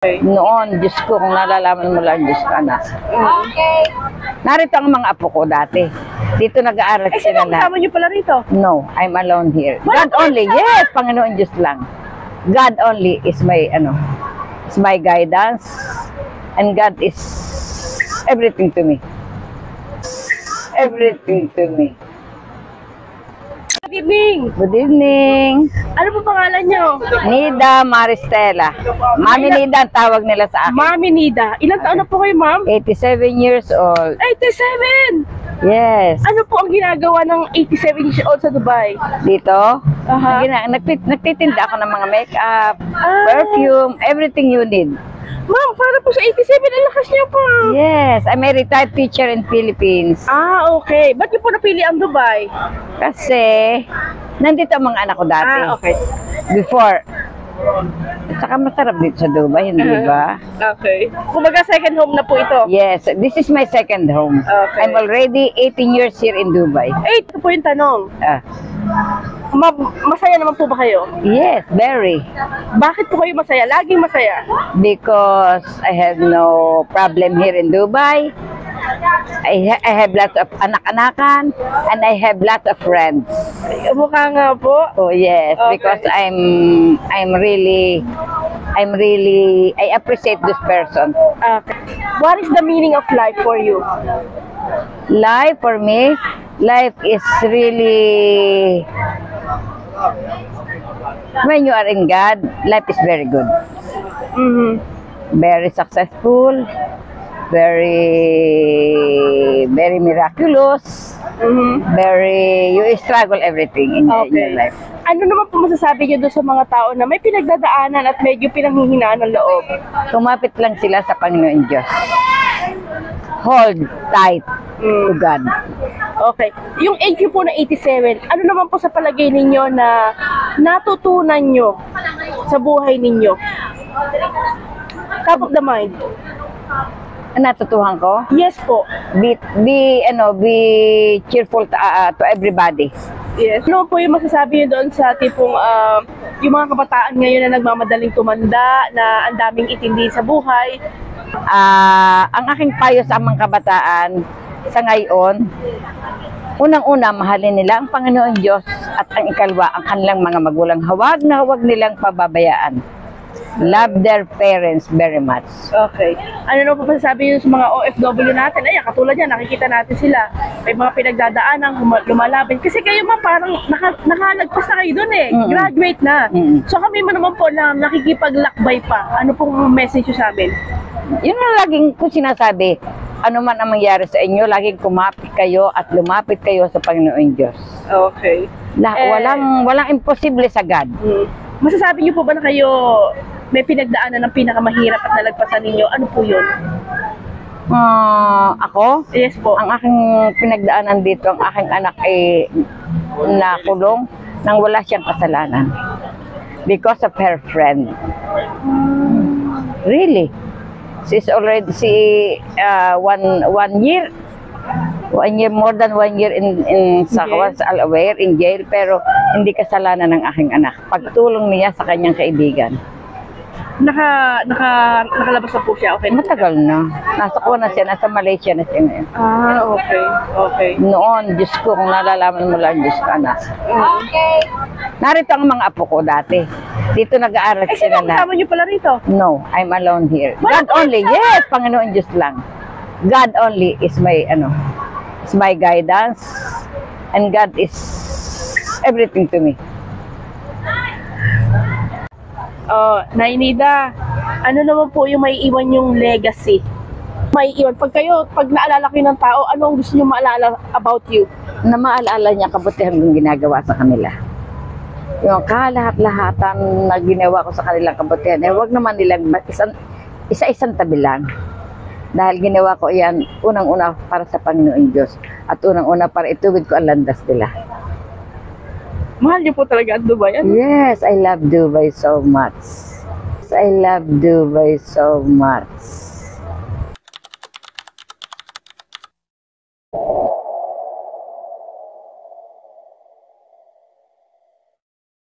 Noon, Diyos ko, kung nalalaman mo lang, Diyos ko, anak. Narito ang mga apo ko dati. Dito nag-aaral sila lahat. Kasama niyo pala rito? No, I'm alone here. God only, yes, Panginoon Diyos lang. God only is my, is my guidance. And God is everything to me. Everything to me. Good evening! Good evening. Ano po pangalan niyo? Nida Maristela. Mami Nida ang tawag nila sa akin. Mami Nida. Ilang taon na po kayo, ma'am? 87 years old. 87! Yes. Ano po ang ginagawa ng 87 years old sa Dubai? Dito, Aha. nagtitinda ako ng mga makeup, perfume, everything you need. Ma'am, para po sa 87, ang lakas niyo po. Yes, I'm a retired teacher in Philippines. Okay. Ba't niyo po napili ang Dubai? Kasi, nandito ang mga anak ko dati. Okay. Before. At saka masarap dito sa Dubai, hindi ba? Okay. Kumaga second home na po ito. Yes, this is my second home. Okay. I'm already 18 years here in Dubai. Ito po yung tanong. Ah, Ma'am, masaya naman po ba kayo? yes, very. Bakit po kayo masaya? Laging masaya. Because I have no problem here in Dubai. I have lots of anak-anakan and I have lots of friends. Mukha nga po. Oh yes, Okay. because I'm really I appreciate this person. Okay. What is the meaning of life for you? Life for me, life is really, when you are in God, life is very good. Very successful, very miraculous, very, you struggle everything in your life. Ano naman po masasabi niyo doon sa mga tao na may pinagdadaanan at medyo pinanghihinaan ng loob? Kumapit lang sila sa Panginoon Diyos. Hold tight to God. Okay. Yung age niyo po na 87, ano naman po sa palagay ninyo na natutunan nyo sa buhay ninyo? Top of the mind. Natutuhan ko? Yes po. Be cheerful to everybody. Yes. Ano po yung masasabi niyo doon sa tipong yung mga kabataan ngayon na nagmamadaling tumanda, na ang daming itindi sa buhay? Ang aking payo sa mga kabataan sa ngayon, unang-una, mahalin nila ang Panginoon Diyos at ang ikalwa, ang kanilang mga magulang. Huwag na huwag nilang pababayaan. Love their parents very much. Okay. Ano na po masasabi niyo sa mga OFW natin? Ayan, katulad yan, nakikita natin sila. May mga pinagdadaanan, lumalaban. Kasi kayo ma, parang nakalagpas na kayo dun eh. Graduate na. So kami mo naman po na nakikipaglakbay pa. Ano pong message nyo sa amin? Yun ang laging ko sinasabi. Ano man ang mangyari sa inyo, laging kumapit kayo at lumapit kayo sa Panginoon Diyos. Okay. Walang imposible sa God. Masasabi niyo po ba na kayo may pinagdaanan ng pinakamahirap at nalagpasan ninyo? Ano po yun? Ako? Yes po. Ang aking pinagdaanan dito, ang aking anak ay nakulong nang wala siyang kasalanan. Because of her friend. Really? She's already one year, more than 1 year in Sakwas Al-Aware, in jail, pero hindi kasalanan ng aking anak. Pagtulong niya sa kanyang kaibigan. Nakalabas na po siya, okay? Matagal na. Nasa kuha na siya, nasa Malaysia na siya ngayon. Okay. Okay. Noon, Diyos ko, kung nalalaman mo lang, Diyos ko, anak. Narito ang mga apo ko dati. Dito nag-aaral sila Sino lahat. kasama niyo pala rito? No, I'm alone here. God only, yes, Panginoon Diyos lang. God only is my, is my guidance. And God is everything to me. Nay Nida, ano naman po yung may iwan yung legacy? May iwan. Pag naalala kayo ng tao, ano ang gusto niyo maalala about you? Na maalala niya kabutihan yung ginagawa sa kanila. Yung kalahat-lahatan na ginawa ko sa kanilang kabutihan, huwag naman nilang isa-isang tabi lang. Dahil ginawa ko yan, unang-una para sa Panginoon Diyos. At unang-una para ituwid ko ang landas nila. Mahal niyo po talaga ang Dubai. Yes, I love Dubai so much. I love Dubai so much.